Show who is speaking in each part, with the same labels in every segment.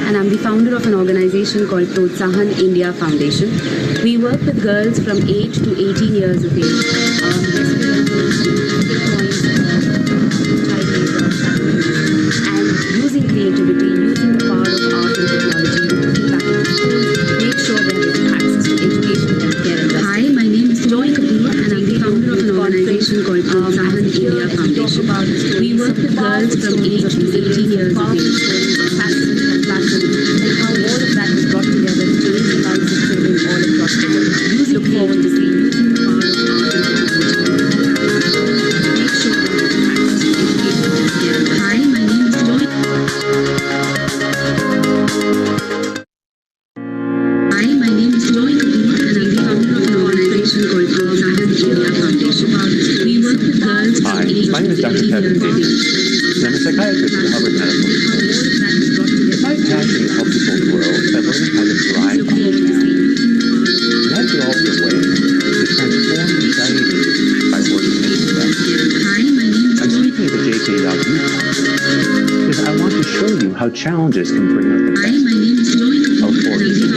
Speaker 1: and I'm the founder of an organization called Protsahan India Foundation. We work with girls from 8 to 18 years of age. And using creativity, using the power of art and technology to put back into schools, make sure that they have access to education, healthcare, and justice. Hi, my name is Joy Kapoor, and I'm the founder of an organization called Protsahan India Foundation. We work with girls from 8 to 18 years of age. Passion and passion, and how all of that is brought together to change the lives of children all across the world. Look forward to seeing using the power of art and technology. Make sure that they have access to education, healthcare, and justice. Hi, my name is Joy. Hi, my name is Joy Kapoor, and I'm the founder of an organization called Protsahan India Foundation. We work with girls from 8 to 18 years of age.
Speaker 2: I'm a psychiatrist at Harvard Medical School. My passion is help people grow by learning how to thrive on the challenge. And I've developed a way to transform anxiety by working with them. I'm speaking at the JKYog Youth Conference because I want to show you how challenges can bring out the best of challenges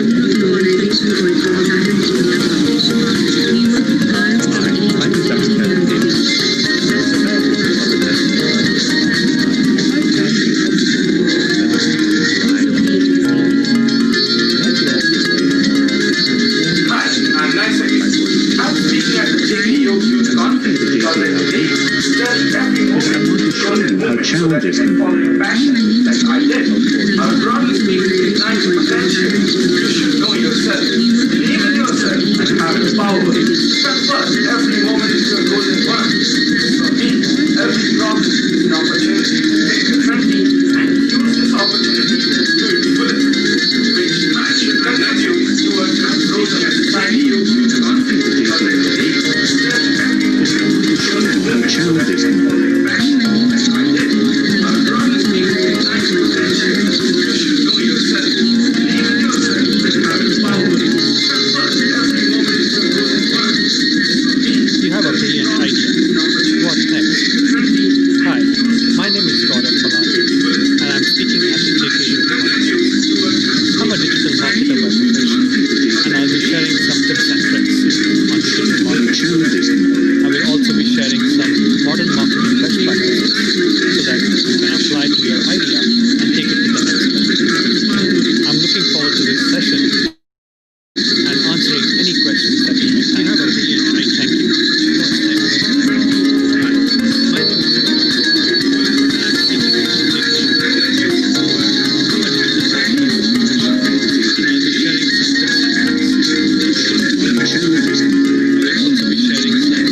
Speaker 2: can
Speaker 3: following passion like I did. Broadly speaking, ignite your potential. You should know yourself, believe in yourself, and have the power. Remember, every moment is your golden one. For me, every problem is an opportunity to think differently and use this opportunity to its fullest. Which should connect you towards your growth of society. You confidence because I believe that every moment is your golden one.
Speaker 2: challenges can
Speaker 3: Following passion like I did. Broadly speaking, ignite your potential. You should know yourself, believe in yourself, and have the power. Remember, every moment is your golden one.
Speaker 4: You have a brilliant idea. What next? Hi, my name is Gaurav Palani, and I'm speaking at the JKYog Conference. I'm a digital marketer by profession, and I'll be sharing some tips and tricks on digital marketing. I will also be sharing some modern marketing best practices so that you can apply to your idea and take it to the next level. I'm looking forward to this session and answering any questions that you may have. You have a brilliant night. Thank you. What's next? Hi, my name is Swami Mukundananda, and I'm speaking at the JKYog Conference. I'm a digital marketer by profession, and I'll be sharing some tips and tricks on digital marketing. I will also be sharing some modern marketing best practices so that you can apply to your idea and take it to the next level. I'm looking forward to this session.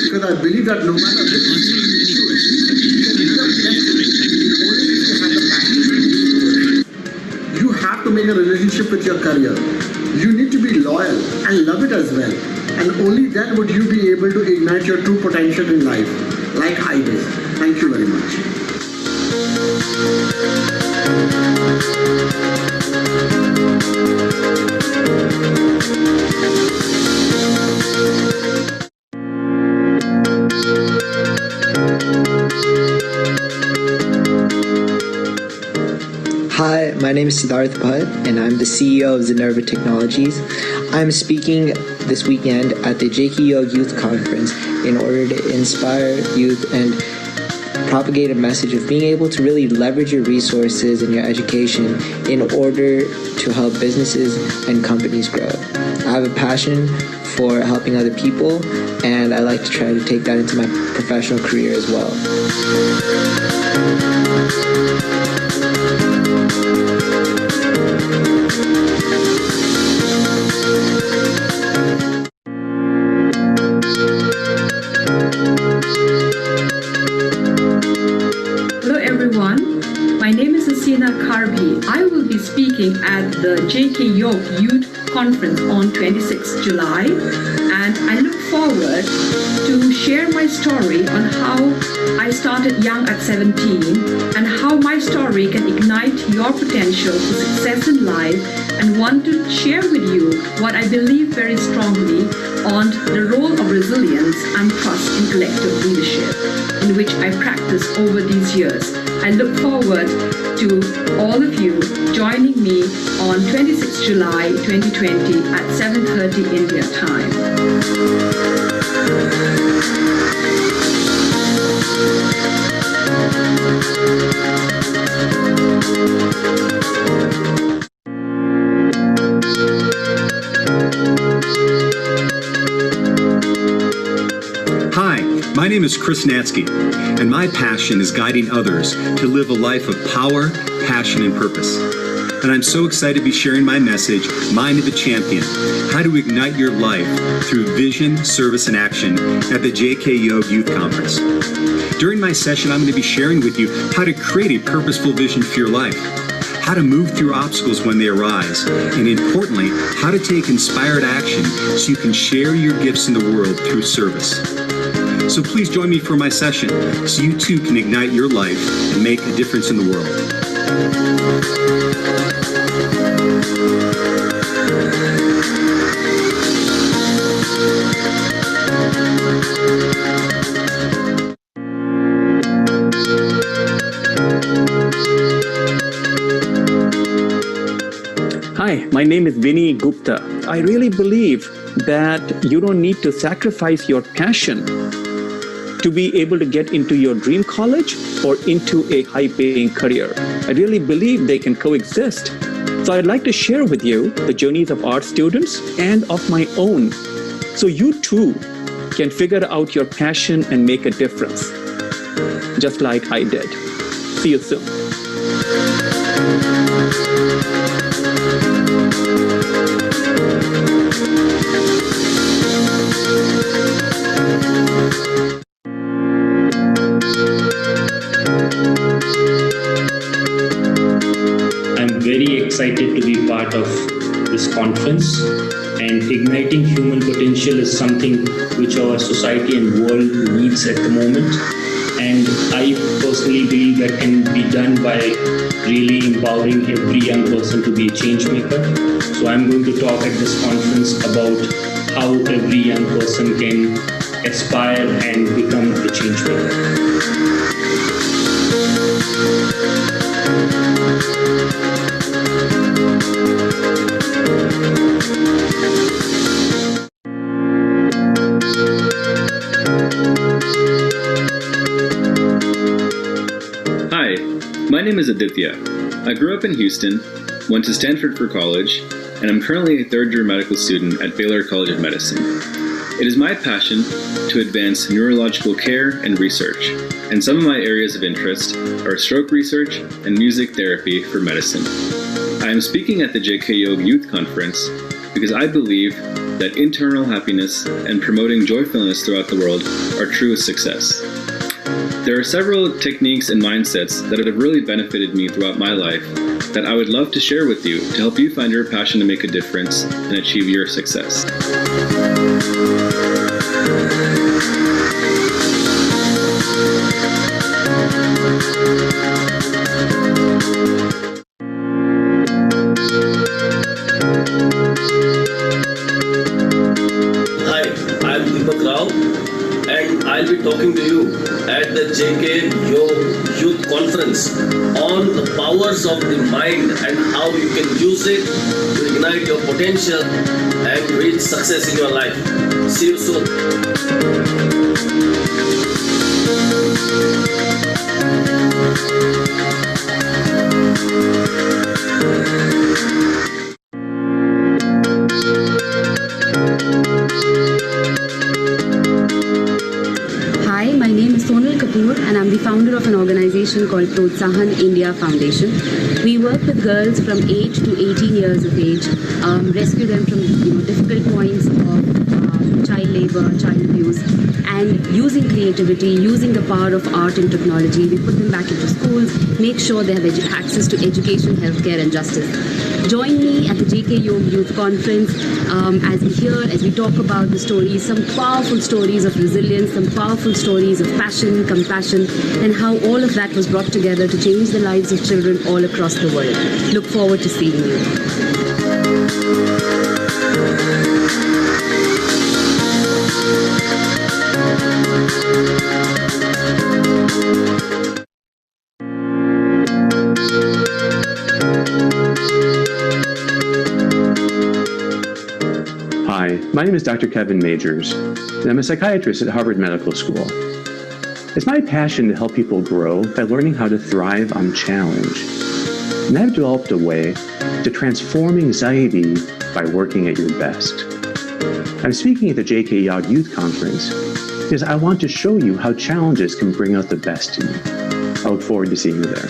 Speaker 5: Because I believe that no matter
Speaker 4: I'm answering any questions that you may have. You have a brilliant night. Thank you.
Speaker 5: you have to make a relationship with your career. You need to be loyal and love it as well. And only then would you be able to ignite your true potential in life, like I did. Thank you very much.
Speaker 6: Hi, my name is Siddharth Bhatt, and I'm the CEO of Zenova Technologies. I'm speaking this weekend at the JKYog Youth Conference in order to inspire youth and propagate a message of being able to really leverage your resources and your education in order to help businesses and companies grow. I have a passion for helping other people, and I like to try to take that into my professional career as well.
Speaker 7: My name is Asina Karbi. I will be speaking at the JKYog Youth Conference on 26th July, and I look forward to sharing share my story on how I started young at 17 and how my story can ignite your potential for success in life, and want to share with you what I believe very strongly on the role of resilience and trust in collective leadership, in which I practiced over these years. I look forward to all of you joining me on 26 July 2020 at 7:30 India time.
Speaker 8: Hi, my name is Chris Natsky, and my passion is guiding others to live a life of power, passion, and purpose. And I'm so excited to be sharing my message, Mind of a Champion, how to ignite your life through vision, service, and action at the JKYog Youth Conference. During my session, I'm going to be sharing with you how to create a purposeful vision for your life, how to move through obstacles when they arise, and importantly, how to take inspired action so you can share your gifts in the world through service. So please join me for my session so you too can ignite your life and make a difference in the world.
Speaker 9: Hi, my name is Vinny Gupta. I really believe that you don't need to sacrifice your passion to be able to get into your dream college or into a high-paying career. I really believe they can coexist. So I'd like to share with you the journeys of our students and of my own, so you too can figure out your passion and make a difference, just like I did. See you soon.
Speaker 10: I'm very excited to be part of this conference, and igniting human potential is something which our society and world needs at the moment. And I personally believe that can be done by really empowering every young person to be a change maker. So I'm going to talk at this conference about how every young person can aspire and become a change maker.
Speaker 11: Hi, my name is Aditya. I grew up in Houston, went to Stanford for college, and I'm currently a third-year medical student at Baylor College of Medicine. It is my passion to advance neurological care and research, and some of my areas of interest are stroke research and music therapy for medicine. I am speaking at the JKYog Youth Conference because I believe that internal happiness and promoting joyfulness throughout the world are true success. There are several techniques and mindsets that have really benefited me throughout my life that I would love to share with you to help you find your passion to make a difference and achieve your success.
Speaker 12: Hi, I'm Deepak Rao, and I'll be talking to you at the JKYog Youth Conference on the powers of the mind and how you can use it to ignite your potential and reach success in your life. See you soon.
Speaker 1: Hi, my name is and I'm the founder of an organization called Protsahan India Foundation. We work with girls from 8 to 18 years of age, rescue them from difficult points of child labor, child abuse, and using creativity, using the power of art and technology, we put them back into schools, make sure they have access to education, healthcare, and justice. Join me at the JKYog Youth Conference as we talk about the stories, some powerful stories of resilience, some powerful stories of passion, compassion, and how all of that was brought together to change the lives of children all across the world. Look forward to seeing you.
Speaker 2: Hi, my name is Dr. Kevin Majors, and I'm a psychiatrist at Harvard Medical School. It's my passion to help people grow by learning how to thrive on challenge. And I've developed a way to transform anxiety by working at your best. I'm speaking at the JKYog Youth Conference because I want to show you how challenges can bring out the best in you. I look forward to seeing you there.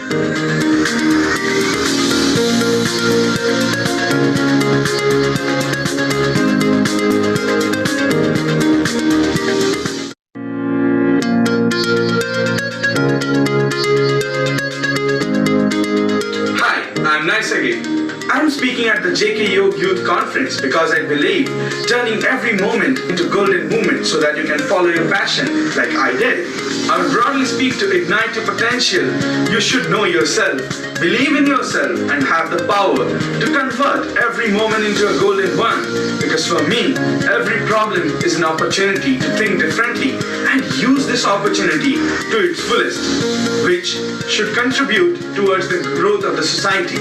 Speaker 3: I'm nice again. I'm speaking at the JKYog Youth Conference because I believe turning every moment into golden moment so that you can follow your passion like I did. I would broadly speak to ignite your potential. You should know yourself, believe in yourself, and have the power to convert every moment into a golden one. Because for me, every problem is an opportunity to think differently and use this opportunity to its fullest, which should contribute towards the growth of the society.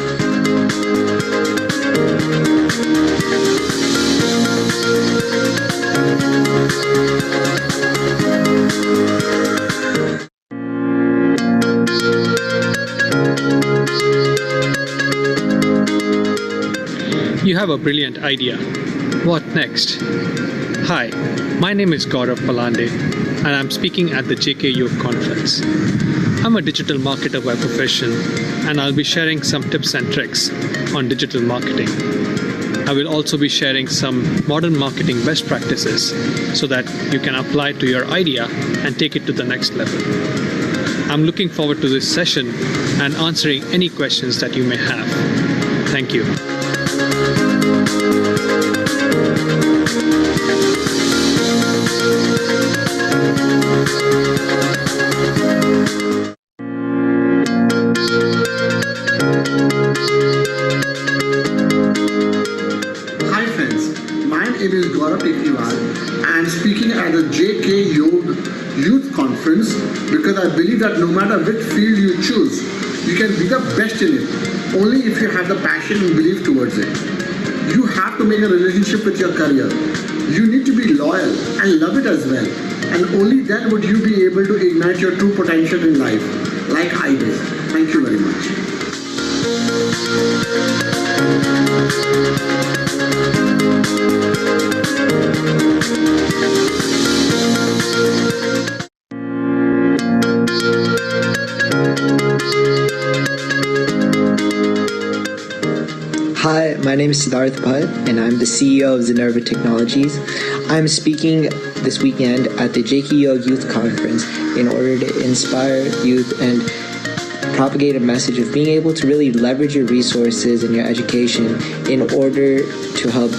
Speaker 4: You have a brilliant idea. What next? Hi, my name is Gaurav Palande, and I'm speaking at the JKYog conference. I'm a digital marketer by profession, and I'll be sharing some tips and tricks on digital marketing. I will also be sharing some modern marketing best practices so that you can apply to your idea and take it to the next level. I'm looking forward to this session and answering any questions that you may have. Thank you.
Speaker 5: Hi friends, my name is Gaurav and speaking at the JKYog Youth Conference because I believe that no matter which field you choose, you can be the best in it, only if you have the passion and belief towards it. You have to make a relationship with your career. You need to be loyal and love it as well. And only then would you be able to ignite your true potential in life, like I did. Thank you very much.
Speaker 6: Hi, my name is Siddharth Bhatt, and I'm the CEO of Zenova Technologies. I'm speaking this weekend at the JKYog Youth Conference in order to inspire youth and propagate a message of being able to really leverage your resources and your education in order to help.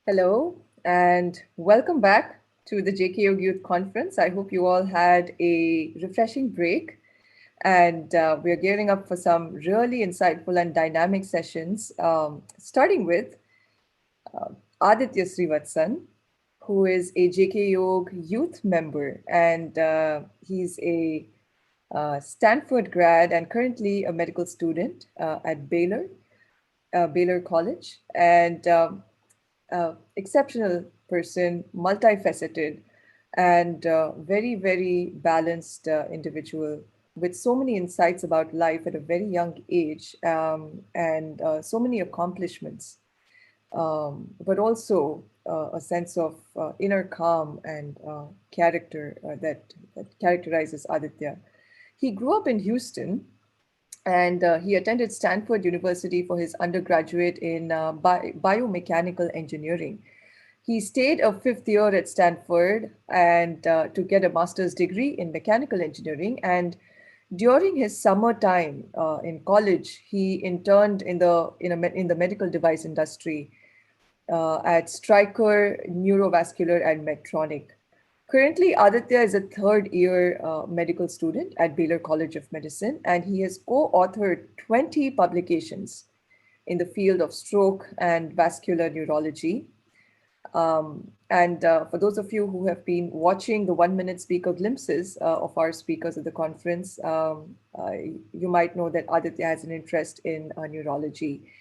Speaker 13: Hello, and welcome back to the JKYog Youth Conference. I hope you all had a refreshing break, and we're gearing up for some really insightful and dynamic sessions, starting with Aditya Srivatsan, who is a JKYog Youth member, and he's a Stanford grad and currently a medical student at Baylor College, and exceptional person, multifaceted, and very, very balanced individual with so many insights about life at a very young age, and so many accomplishments, but also a sense of inner calm and character that characterizes Aditya. He grew up in Houston, and he attended Stanford University for his undergraduate in biomechanical engineering. He stayed a fifth year at Stanford and to get a master's degree in mechanical engineering. And during his summer time in college, he interned in the medical device industry at Stryker Neurovascular and Medtronic. Currently, Aditya is a third year medical student at Baylor College of Medicine, and he has co-authored 20 publications in the field of stroke and vascular neurology. And for those of you who have been watching the 1 minute speaker glimpses of our speakers at the conference, you might know that Aditya has an interest in neurology.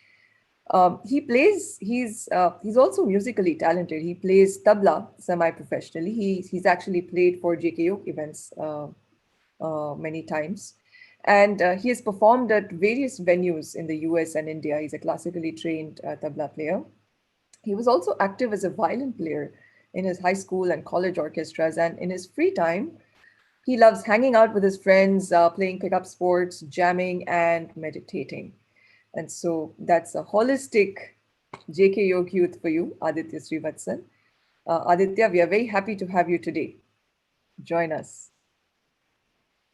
Speaker 13: He's also musically talented. He plays tabla semi-professionally. He's actually played for JKYog events many times. And he has performed at various venues in the US and India. He's a classically trained tabla player. He was also active as a violin player in his high school and college orchestras. And in his free time, he loves hanging out with his friends, playing pickup sports, jamming, and meditating. And so that's a holistic JKYog youth for you, Aditya Srivatsan. Aditya, we are very happy to have you today. Join us.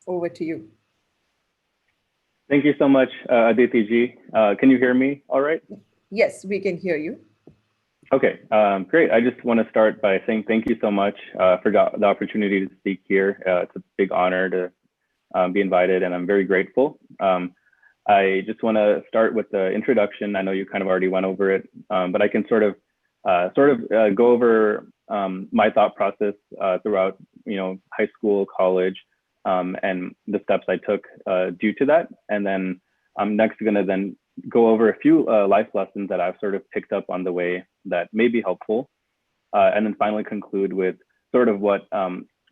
Speaker 13: Over to you.
Speaker 14: Thank you so much, Aditi ji. Can you hear me all right?
Speaker 13: Yes, we can hear you.
Speaker 14: Okay, great. I just want to start by saying thank you so much for the opportunity to speak here. It's a big honor to be invited, and I'm very grateful. I just want to start with the introduction. I know you kind of already went over it, but I can sort of go over my thought process throughout, high school, college, and the steps I took due to that. And then I'm next going to then go over a few life lessons that I've sort of picked up on the way that may be helpful. And then finally conclude with sort of what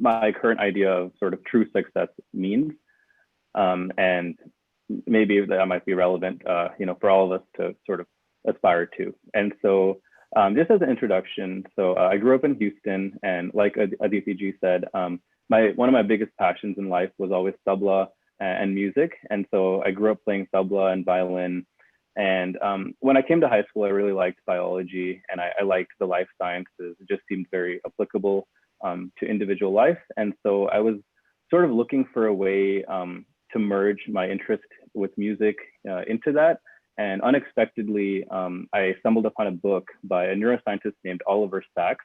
Speaker 14: my current idea of sort of true success means. And maybe that might be relevant, for all of us to sort of aspire to. And so just as an introduction, so I grew up in Houston, and like Aditi ji said, one of my biggest passions in life was always tabla and music. And so I grew up playing tabla and violin. And when I came to high school, I really liked biology, and I liked the life sciences. It just seemed very applicable to individual life. And so I was sort of looking for a way to merge my interest with music into that. And unexpectedly, I stumbled upon a book by a neuroscientist named Oliver Sacks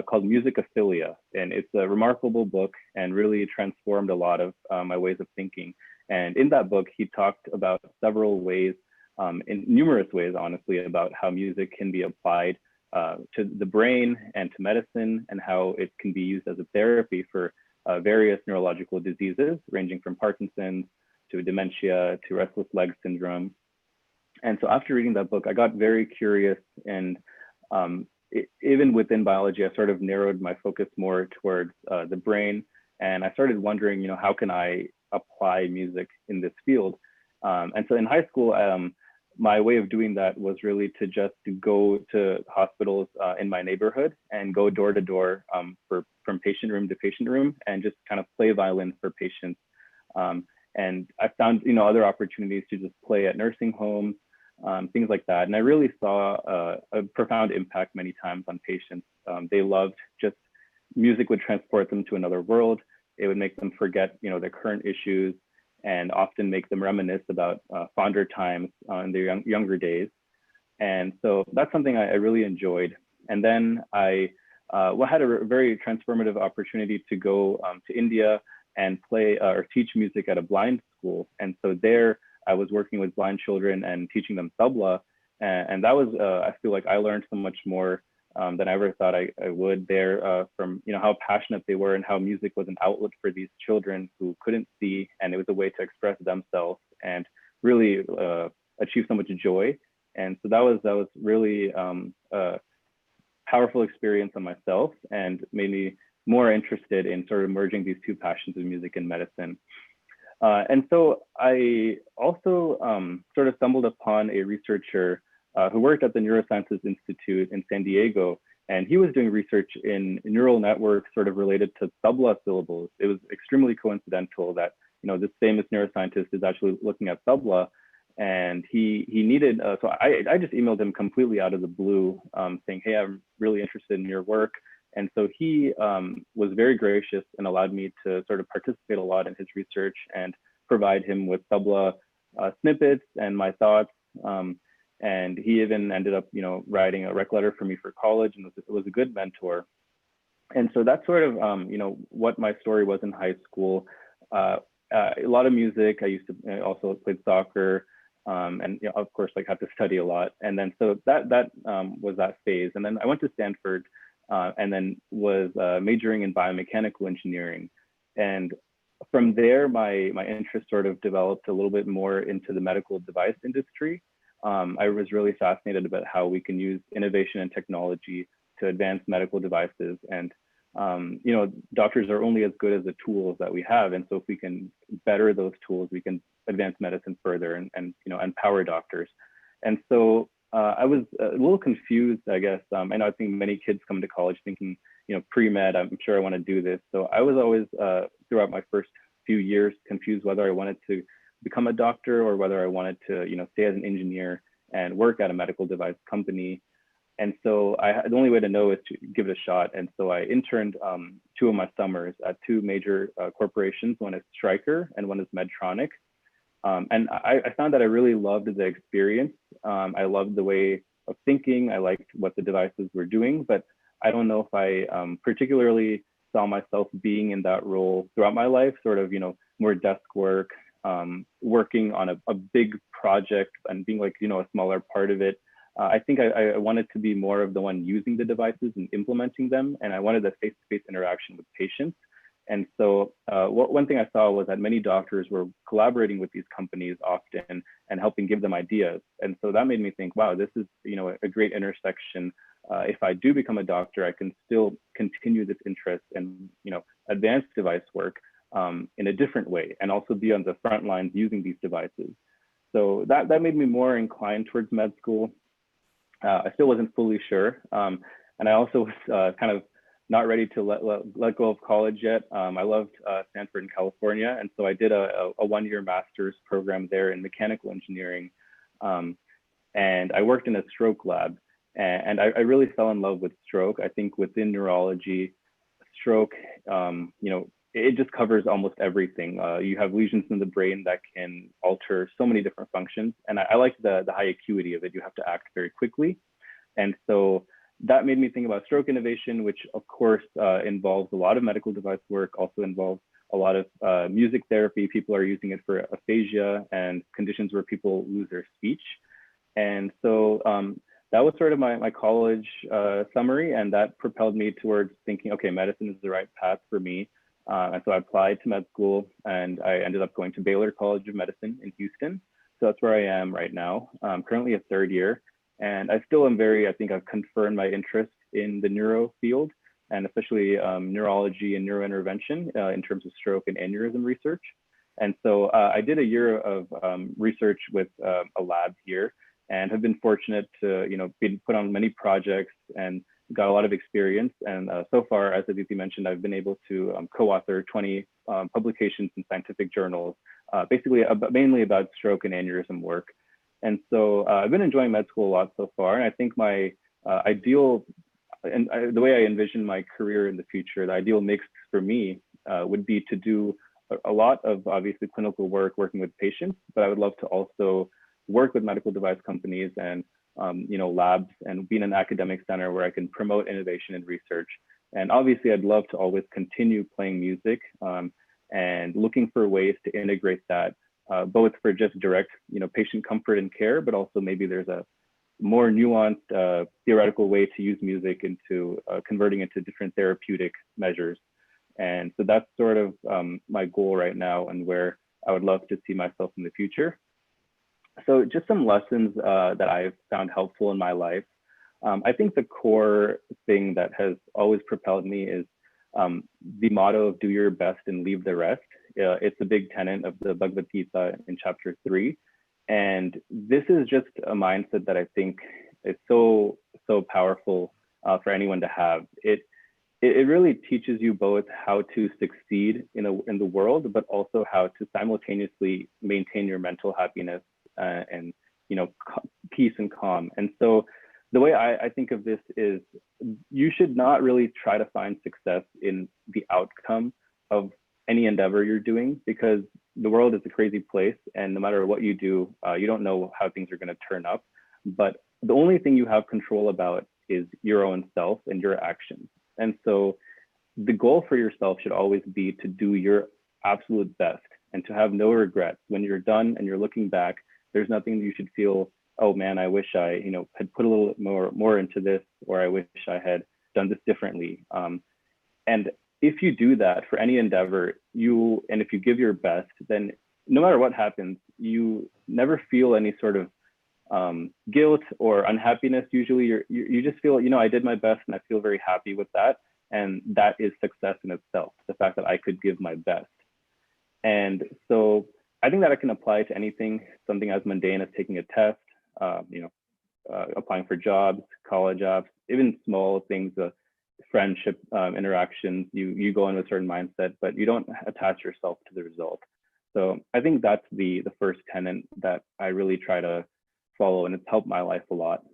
Speaker 14: called Musicophilia. And it's a remarkable book and really transformed a lot of my ways of thinking. And in that book, he talked about several ways, in numerous ways, honestly, about how music can be applied to the brain and to medicine, and how it can be used as a therapy for various neurological diseases, ranging from Parkinson's to dementia to restless leg syndrome. And so after reading that book, I got very curious, and even within biology, I sort of narrowed my focus more towards the brain. And I started wondering, how can I apply music in this field? And so in high school, my way of doing that was really to just go to hospitals in my neighborhood and go door to door from patient room to patient room and just kind of play violin for patients. And I found, other opportunities to just play at nursing homes, things like that. And I really saw a profound impact many times on patients. They loved just music would transport them to another world. It would make them forget, their current issues, and often make them reminisce about fonder times in their younger days. And so that's something I really enjoyed. And then I had a very transformative opportunity to go to India and play or teach music at a blind school. And so there I was working with blind children and teaching them tabla. And that was, I feel like I learned so much more than I ever thought I would there, from how passionate they were and how music was an outlet for these children who couldn't see, and it was a way to express themselves and really achieve so much joy. And so that was really a powerful experience on myself, and made me more interested in sort of merging these two passions of music and medicine. And so I also sort of stumbled upon a researcher who worked at the Neurosciences Institute in San Diego, and he was doing research in neural networks sort of related to tabla syllables. It was extremely coincidental that this famous neuroscientist is actually looking at tabla, and he needed, so I just emailed him completely out of the blue, saying, hey, I'm really interested in your work. And so he was very gracious and allowed me to sort of participate a lot in his research and provide him with tabla snippets and my thoughts. And he even ended up, writing a rec letter for me for college, and was a good mentor. And so that's sort of, what my story was in high school. A lot of music. I also played soccer, and of course, had to study a lot. And then so that was that phase. And then I went to Stanford, and then was majoring in biomechanical engineering. And from there, my interest sort of developed a little bit more into the medical device industry. I was really fascinated about how we can use innovation and technology to advance medical devices. And doctors are only as good as the tools that we have. And so if we can better those tools, we can advance medicine further and empower doctors. And so I was a little confused, I guess. I know I think many kids come to college thinking, pre-med, I'm sure I want to do this. So I was always, throughout my first few years, confused whether I wanted to become a doctor or whether I wanted to, stay as an engineer and work at a medical device company. And so the only way to know is to give it a shot. And so I interned 2 of my summers at 2 major corporations. One is Stryker and one is Medtronic. And I found that I really loved the experience. I loved the way of thinking. I liked what the devices were doing, but I don't know if I particularly saw myself being in that role throughout my life, sort of, more desk work, working on a big project and being a smaller part of it. I think I wanted to be more of the one using the devices and implementing them. And I wanted a face-to-face interaction with patients. And so one thing I saw was that many doctors were collaborating with these companies often and helping give them ideas. And so that made me think, wow, this is a great intersection. If I do become a doctor, I can still continue this interest in advanced device work in a different way, and also be on the front lines using these devices. So that made me more inclined towards med school. I still wasn't fully sure. And I also was kind of not ready to let go of college yet. I loved Stanford in California. And so I did a 1-year master's program there in mechanical engineering. And I worked in a stroke lab. And I really fell in love with stroke. I think within neurology, stroke, it just covers almost everything. You have lesions in the brain that can alter so many different functions. And I like the high acuity of it. You have to act very quickly. And so that made me think about stroke innovation, which of course involves a lot of medical device work, also involves a lot of music therapy. People are using it for aphasia and conditions where people lose their speech. And so that was sort of my college summary, and that propelled me towards thinking, okay, medicine is the right path for me. And so I applied to med school, and I ended up going to Baylor College of Medicine in Houston. So that's where I am right now. I'm currently a 3rd year, and I still am I think I've confirmed my interest in the neuro field, and especially neurology and neurointervention in terms of stroke and aneurysm research. And so I did a year of research with a lab here, and have been fortunate to, be put on many projects and got a lot of experience. And so far, as Aditi mentioned, I've been able to co-author 20 publications in scientific journals, basically mainly about stroke and aneurysm work. And so I've been enjoying med school a lot so far. And I think my ideal, and the way I envision my career in the future, the ideal mix for me would be to do a lot of obviously clinical work, working with patients, but I would love to also work with medical device companies and labs, and be in an academic center where I can promote innovation and research. And obviously, I'd love to always continue playing music and looking for ways to integrate that, both for just direct, patient comfort and care, but also maybe there's a more nuanced theoretical way to use music into converting into different therapeutic measures. And so that's sort of my goal right now, and where I would love to see myself in the future. So just some lessons that I've found helpful in my life. I think the core thing that has always propelled me is the motto of do your best and leave the rest. It's a big tenet of the Bhagavad Gita in chapter 3. And this is just a mindset that I think is so powerful for anyone to have. It really teaches you both how to succeed in the world, but also how to simultaneously maintain your mental happiness and peace and calm. And so the way I think of this is you should not really try to find success in the outcome of any endeavor you're doing, because the world is a crazy place, and no matter what you do, you don't know how things are going to turn up. But the only thing you have control about is your own self and your actions. And so the goal for yourself should always be to do your absolute best and to have no regrets. When you're done and you're looking back, there's nothing you should feel, oh man, I wish I had put a little more into this, or I wish I had done this differently. And if you do that for any endeavor, and if you give your best, then no matter what happens, you never feel any sort of guilt or unhappiness. Usually you just feel, I did my best and I feel very happy with that. And that is success in itself, the fact that I could give my best. And so I think that it can apply to anything, something as mundane as taking a test, applying for jobs, college jobs, even small things, friendship interactions. You go in with a certain mindset, but you don't attach yourself to the result. So I think that's the first tenet that I really try to follow, and it's helped my life a lot.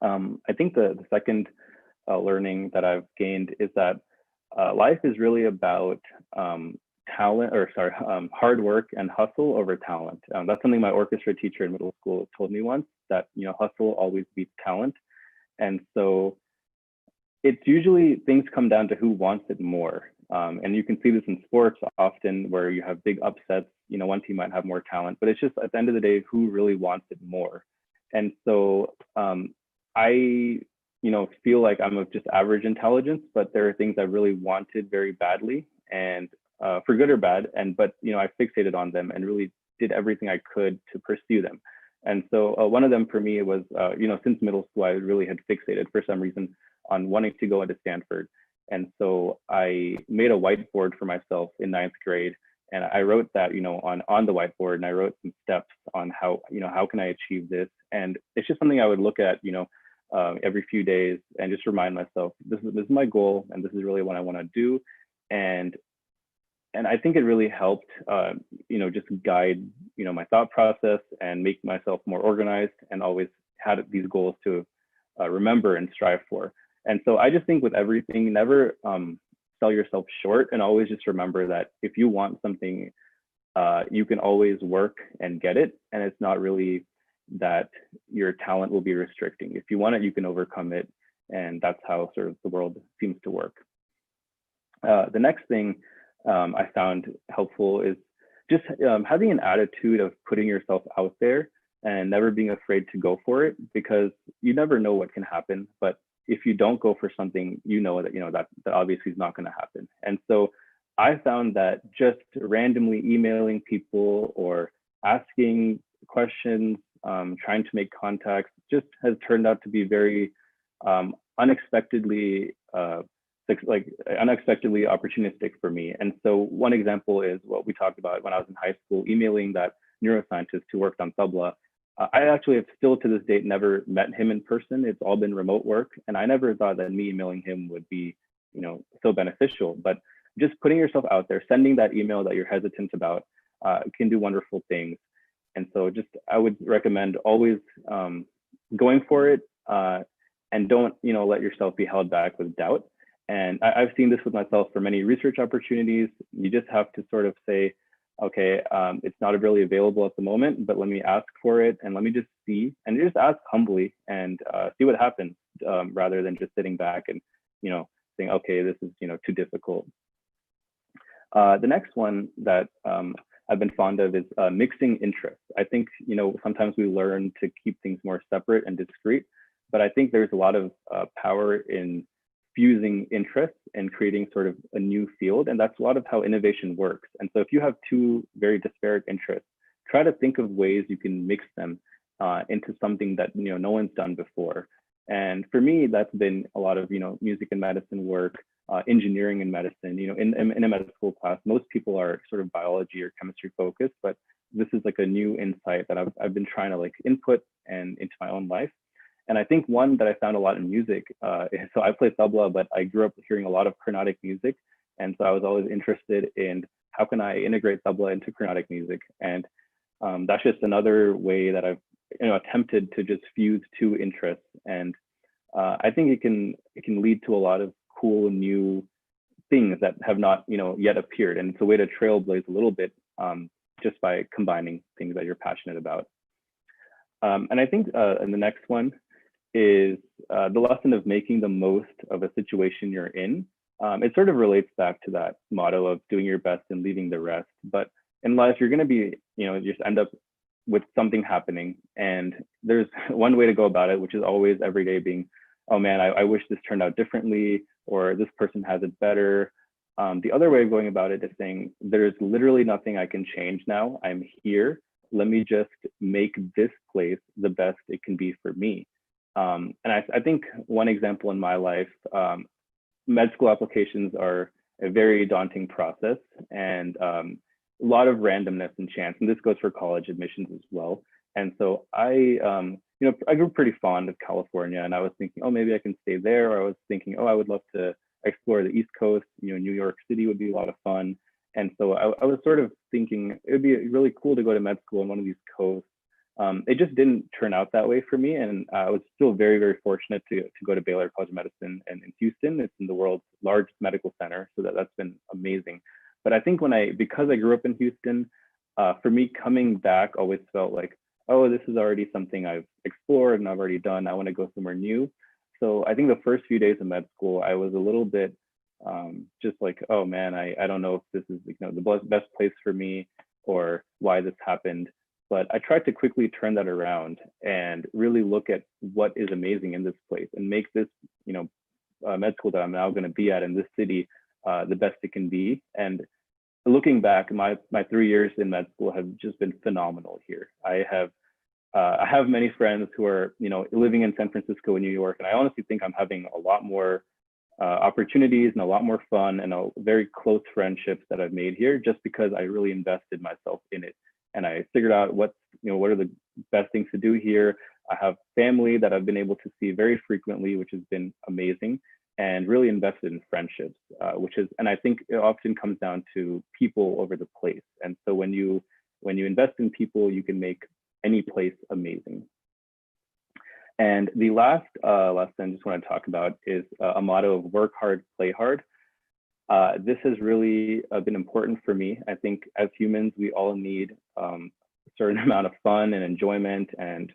Speaker 14: I think the second learning that I've gained is that life is really about hard work and hustle over talent. That's something my orchestra teacher in middle school told me once, that hustle always beats talent. And so it's usually things come down to who wants it more. And you can see this in sports often, where you have big upsets. One team might have more talent, but it's just at the end of the day, who really wants it more. And so I feel like I'm of just average intelligence, but there are things I really wanted very badly, and for good or bad. But I fixated on them and really did everything I could to pursue them. And so one of them for me was, since middle school, I really had fixated for some reason on wanting to go into Stanford. And so I made a whiteboard for myself in 9th grade, and I wrote that, on the whiteboard, and I wrote some steps on how can I achieve this. And it's just something I would look at, every few days and just remind myself, this is my goal, and this is really what I want to do. And I think it really helped, just guide, my thought process and make myself more organized, and always had these goals to remember and strive for. And so I just think with everything, never sell yourself short, and always just remember that if you want something, you can always work and get it. And it's not really that your talent will be restricting. If you want it, you can overcome it. And that's how sort of the world seems to work. The next thing I found helpful is just having an attitude of putting yourself out there and never being afraid to go for it, because you never know what can happen. But if you don't go for something, that obviously is not going to happen. And so I found that just randomly emailing people or asking questions, trying to make contacts, just has turned out to be very unexpectedly opportunistic for me. And so one example is what we talked about when I was in high school, emailing that neuroscientist who worked on tabla. I actually have still to this date never met him in person. It's all been remote work. And I never thought that me emailing him would be, so beneficial. But just putting yourself out there, sending that email that you're hesitant about, can do wonderful things. And so I would recommend always going for it, and don't, let yourself be held back with doubt. And I've seen this with myself for many research opportunities. You just have to sort of say, okay, it's not really available at the moment, but let me ask for it, and let me just see, and just ask humbly and see what happens, rather than just sitting back and, saying, okay, this is, too difficult. The next one that I've been fond of is mixing interests. I think, sometimes we learn to keep things more separate and discrete, but I think there's a lot of power in fusing interests and creating sort of a new field. And that's a lot of how innovation works. And so if you have two very disparate interests, try to think of ways you can mix them into something that no one's done before. And for me, that's been a lot of music and medicine work, engineering and medicine. In a medical school class, most people are sort of biology or chemistry focused, but this is like a new insight that I've been trying to input and into my own life. And I think one that I found a lot in music, so I play tabla, but I grew up hearing a lot of Carnatic music. And so I was always interested in how can I integrate tabla into Carnatic music. And that's just another way that I've attempted to just fuse two interests, and I think it can lead to a lot of cool new things that have not yet appeared, and it's a way to trailblaze a little bit just by combining things that you're passionate about. And I think and the next one is the lesson of making the most of a situation you're in. It sort of relates back to that motto of doing your best and leaving the rest. But in life, you're going to be, just end up with something happening. And there's one way to go about it, which is always every day being, oh man, I wish this turned out differently, or this person has it better. The other way of going about it is saying, there's literally nothing I can change now. I'm here. Let me just make this place the best it can be for me. And I think one example in my life, med school applications are a very daunting process, and a lot of randomness and chance. And this goes for college admissions as well. And so I grew pretty fond of California, and I was thinking, oh, maybe I can stay there. Or I was thinking, oh, I would love to explore the East Coast. New York City would be a lot of fun. And so I was sort of thinking it would be really cool to go to med school on one of these coasts. It just didn't turn out that way for me. And I was still very, very fortunate to go to Baylor College of Medicine and in Houston. It's in the world's largest medical center. So that's been amazing. But I think because I grew up in Houston, for me, coming back always felt like, oh, this is already something I've explored and I've already done. I want to go somewhere new. So I think the first few days of med school, I was a little bit just like, oh man, I don't know if this is the best place for me or why this happened. But I tried to quickly turn that around and really look at what is amazing in this place and make this, med school that I'm now going to be at in this city the best it can be. And looking back, my 3 years in med school have just been phenomenal here. I have many friends who are, living in San Francisco and New York, and I honestly think I'm having a lot more opportunities and a lot more fun and very close friendships that I've made here just because I really invested myself in it. And I figured out what are the best things to do here. I have family that I've been able to see very frequently, which has been amazing, and really invested in friendships, and I think it often comes down to people over the place. And so when you invest in people, you can make any place amazing. And the last lesson I just want to talk about is a motto of work hard, play hard. This has really been important for me. I think as humans, we all need a certain amount of fun and enjoyment and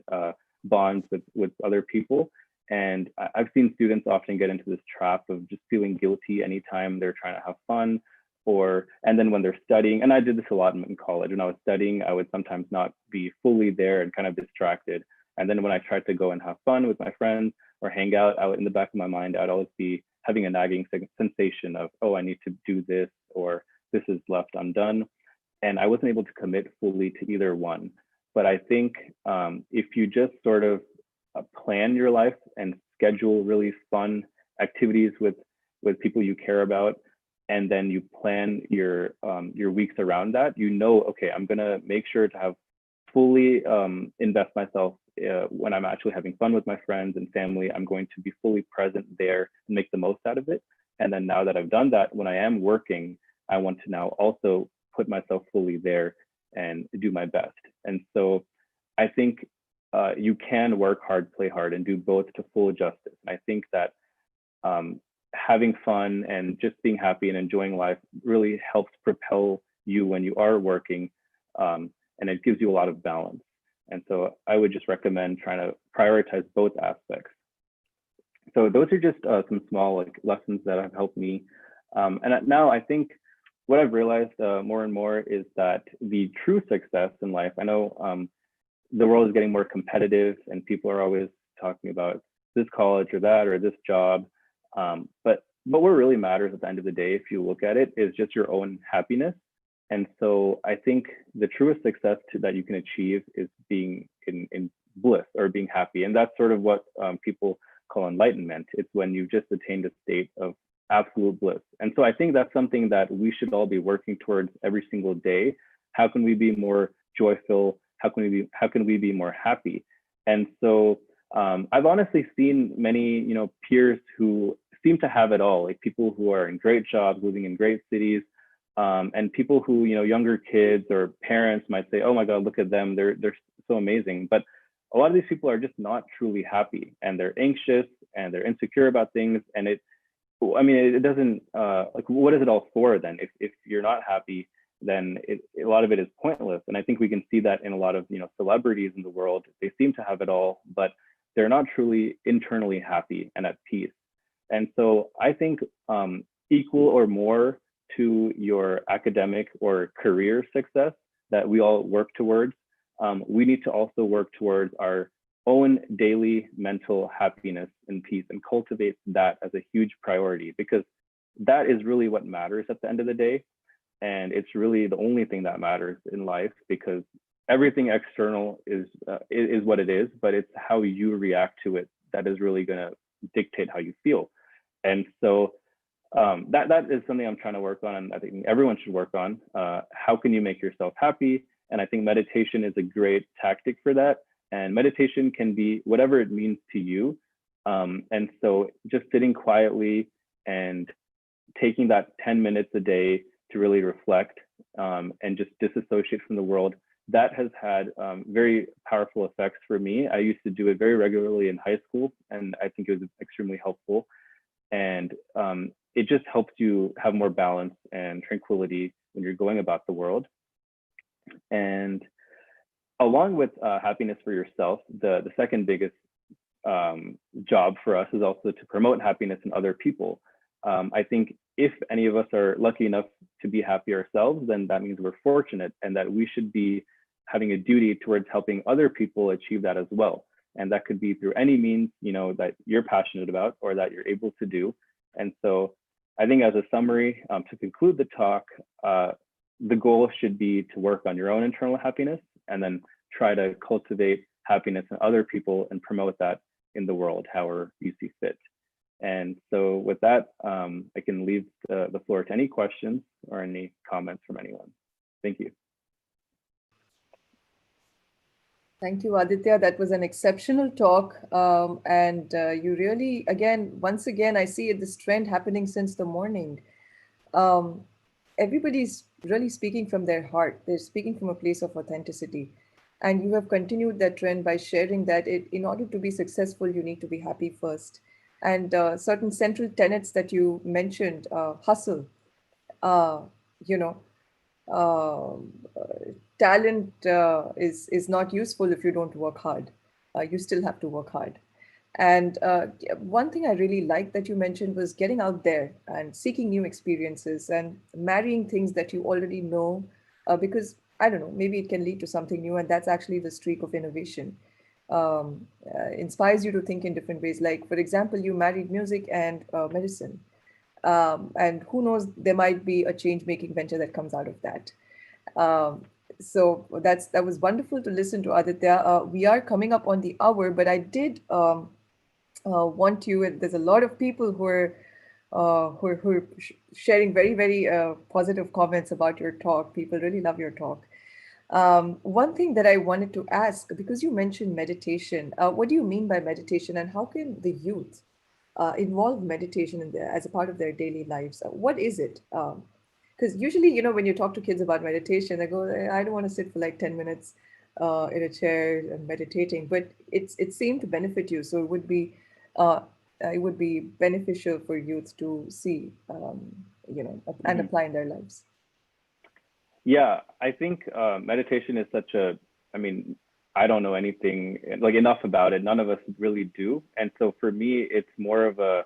Speaker 14: bonds with other people. And I've seen students often get into this trap of just feeling guilty anytime they're trying to have fun, and then when they're studying, and I did this a lot in college. When I was studying, I would sometimes not be fully there and kind of distracted. And then when I tried to go and have fun with my friends or hang out, in the back of my mind, I'd always be having a nagging sensation of, oh, I need to do this, or this is left undone. And I wasn't able to commit fully to either one. But I think if you just sort of plan your life and schedule really fun activities with people you care about, and then you plan your weeks around that, okay, I'm gonna make sure to have fully invest myself when I'm actually having fun with my friends and family. I'm going to be fully present there and make the most out of it. And then now that I've done that, when I am working, I want to now also put myself fully there and do my best. And so I think you can work hard, play hard, and do both to full justice. And I think that having fun and just being happy and enjoying life really helps propel you when you are working, and it gives you a lot of balance. And so I would just recommend trying to prioritize both aspects. So those are just some small lessons that have helped me. And now I think what I've realized more and more is that the true success in life, I know the world is getting more competitive and people are always talking about this college or that or this job. But what really matters at the end of the day, if you look at it, is just your own happiness. And so I think the truest success that you can achieve is being in bliss or being happy. And that's sort of what people call enlightenment. It's when you've just attained a state of absolute bliss. And so I think that's something that we should all be working towards every single day. How can we be more joyful? How can we be more happy? And so I've honestly seen many, peers who seem to have it all, like people who are in great jobs, living in great cities, And people who, younger kids or parents might say, oh my God, look at them, they're so amazing. But a lot of these people are just not truly happy, and they're anxious and they're insecure about things. And it doesn't, what is it all for then? If you're not happy, then a lot of it is pointless. And I think we can see that in a lot of, celebrities in the world. They seem to have it all, but they're not truly internally happy and at peace. And so I think equal or more to your academic or career success that we all work towards, we need to also work towards our own daily mental happiness and peace, and cultivate that as a huge priority, because that is really what matters at the end of the day. And it's really the only thing that matters in life, because everything external is what it is, but it's how you react to it that is really going to dictate how you feel. And so that is something I'm trying to work on, and I think everyone should work on. How can you make yourself happy? And I think meditation is a great tactic for that. And meditation can be whatever it means to you. And so just sitting quietly and taking that 10 minutes a day to really reflect and just disassociate from the world, that has had very powerful effects for me. I used to do it very regularly in high school, and I think it was extremely helpful. And it just helps you have more balance and tranquility when you're going about the world. And along with happiness for yourself, the second biggest job for us is also to promote happiness in other people. I think if any of us are lucky enough to be happy ourselves, then that means we're fortunate, and that we should be having a duty towards helping other people achieve that as well. And that could be through any means, that you're passionate about or that you're able to do. And so I think as a summary, to conclude the talk, the goal should be to work on your own internal happiness, and then try to cultivate happiness in other people and promote that in the world, however you see fit. And so with that, I can leave the floor to any questions or any comments from anyone. Thank you.
Speaker 13: Thank you, Aditya. That was an exceptional talk. And you really, once again, I see this trend happening since the morning. Everybody's really speaking from their heart. They're speaking from a place of authenticity. And you have continued that trend by sharing that in order to be successful, you need to be happy first. And certain central tenets that you mentioned, hustle, talent is not useful if you don't work hard. You still have to work hard. And one thing I really liked that you mentioned was getting out there and seeking new experiences and marrying things that you already know, because I don't know, maybe it can lead to something new. And that's actually the streak of innovation. Inspires you to think in different ways. Like, for example, you married music and medicine. And who knows, there might be a change-making venture that comes out of that. So that was wonderful to listen to, Aditya. We are coming up on the hour, but I did want you, and there's a lot of people who are sharing very, very positive comments about your talk. People really love your talk. One thing that I wanted to ask, because you mentioned meditation, what do you mean by meditation, and how can the youth involve meditation as a part of their daily lives? What is it? Because usually, when you talk to kids about meditation, they go, I don't want to sit for like 10 minutes in a chair and meditating, but it seemed to benefit you. So it would be beneficial for youth to see, and apply in their lives.
Speaker 14: Yeah, I think meditation is such I don't know anything enough about it. None of us really do. And so for me, it's more of a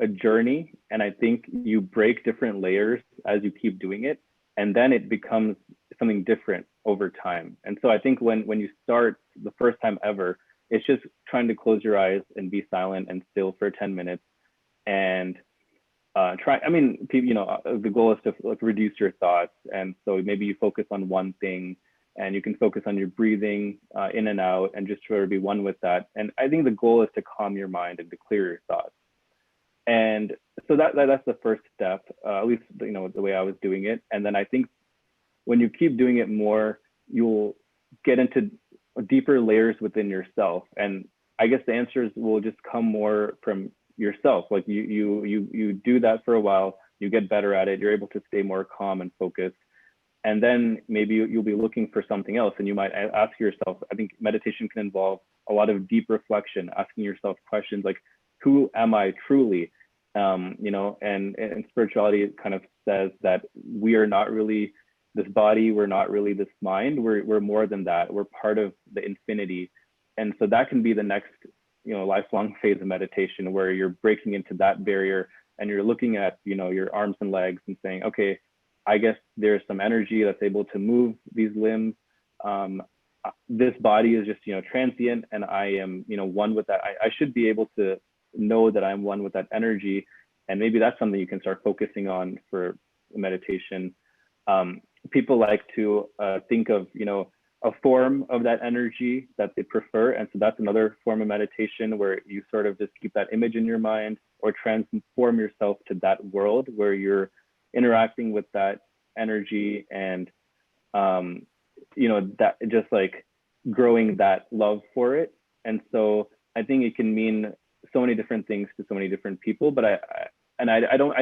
Speaker 14: journey. And I think you break different layers as you keep doing it, and then it becomes something different over time. And so I think when you start the first time ever, it's just trying to close your eyes and be silent and still for 10 minutes and the goal is to reduce your thoughts. And so maybe you focus on one thing, and you can focus on your breathing in and out, and just try to be one with that. And I think the goal is to calm your mind and to clear your thoughts. And so that's the first step, at least the way I was doing it. And then I think when you keep doing it more, you'll get into deeper layers within yourself. And I guess the answers will just come more from yourself. Like you do that for a while, you get better at it, you're able to stay more calm and focused. And then maybe you'll be looking for something else, and you might ask yourself, I think meditation can involve a lot of deep reflection, asking yourself questions like, who am I truly? You know, and spirituality kind of says that we are not really this body, we're not really this mind, we're more than that. We're part of the infinity. And so that can be the next, you know, lifelong phase of meditation, where you're breaking into that barrier and you're looking at, you know, your arms and legs and saying, okay, I guess there's some energy that's able to move these limbs. This body is just, you know, transient, and I am, you know, one with that. I should be able to know that I'm one with that energy. And maybe that's something you can start focusing on for meditation. People like to think of, you know, a form of that energy that they prefer. And so that's another form of meditation, where you sort of just keep that image in your mind, or transform yourself to that world where you're interacting with that energy, and you know, that just like growing that love for it. And so I think it can mean so many different things to so many different people, but I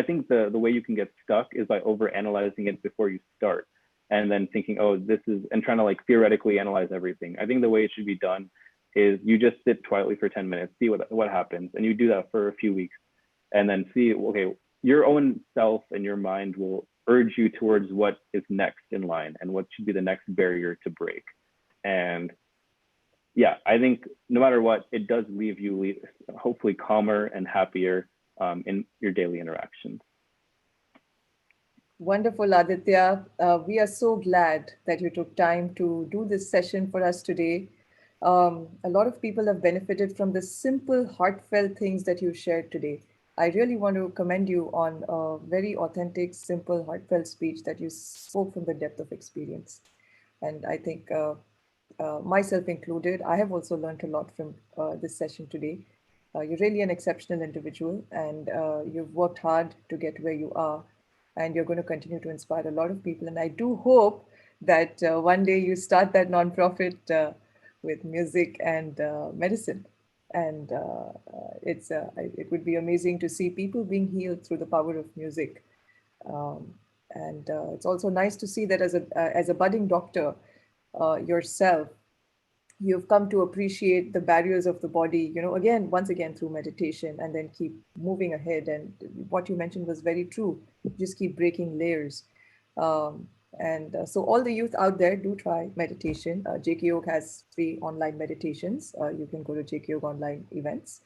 Speaker 14: think the way you can get stuck is by overanalyzing it before you start, and then thinking, oh, this is, and trying to like theoretically analyze everything. I think the way it should be done is you just sit quietly for 10 minutes, see what happens, and you do that for a few weeks, and then see, okay, your own self and your mind will urge you towards what is next in line and what should be the next barrier to break. And yeah, I think no matter what, it does leave you hopefully calmer and happier in your daily interactions.
Speaker 13: Wonderful, Aditya. We are so glad that you took time to do this session for us today. A lot of people have benefited from the simple, heartfelt things that you shared today. I really want to commend you on a very authentic, simple, heartfelt speech that you spoke from the depth of experience. And I think myself included, I have also learned a lot from this session today. You're really an exceptional individual, and you've worked hard to get where you are, and you're going to continue to inspire a lot of people. And I do hope that one day you start that nonprofit with music and medicine. And it would be amazing to see people being healed through the power of music. And it's also nice to see that as a budding doctor yourself, you've come to appreciate the barriers of the body, you know, once again through meditation, and then keep moving ahead. And what you mentioned was very true. Just keep breaking layers. So all the youth out there, do try meditation. JKYog has free online meditations. You can go to JKYog online events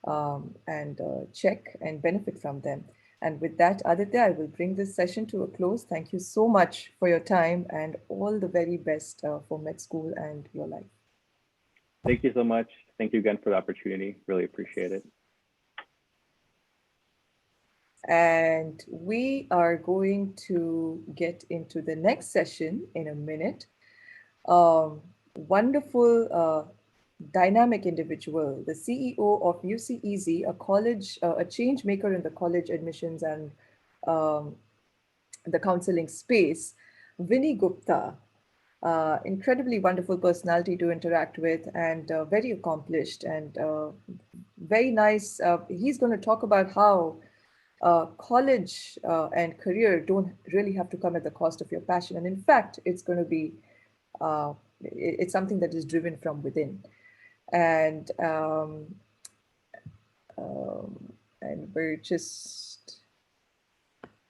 Speaker 13: and check and benefit from them. And with that, Aditya, I will bring this session to a close. Thank you so much for your time, and all the very best for med school and your life.
Speaker 14: Thank you so much. Thank you again for the opportunity. Really appreciate it.
Speaker 13: And we are going to get into the next session in a minute. Wonderful, dynamic individual, the CEO of UCEZ, a college, a change maker in the college admissions and the counseling space, Vinny Gupta. Incredibly wonderful personality to interact with, and very accomplished and very nice. He's going to talk about how college and career don't really have to come at the cost of your passion. And in fact, it's going to be, it's something that is driven from within. And we're just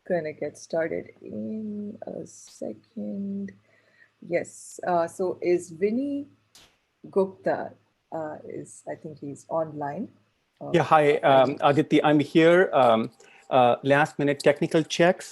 Speaker 13: going to get started in a second. Yes, so is Vinny Gupta, I think he's online.
Speaker 9: Yeah, hi, Aditi, I'm here. Last minute technical checks.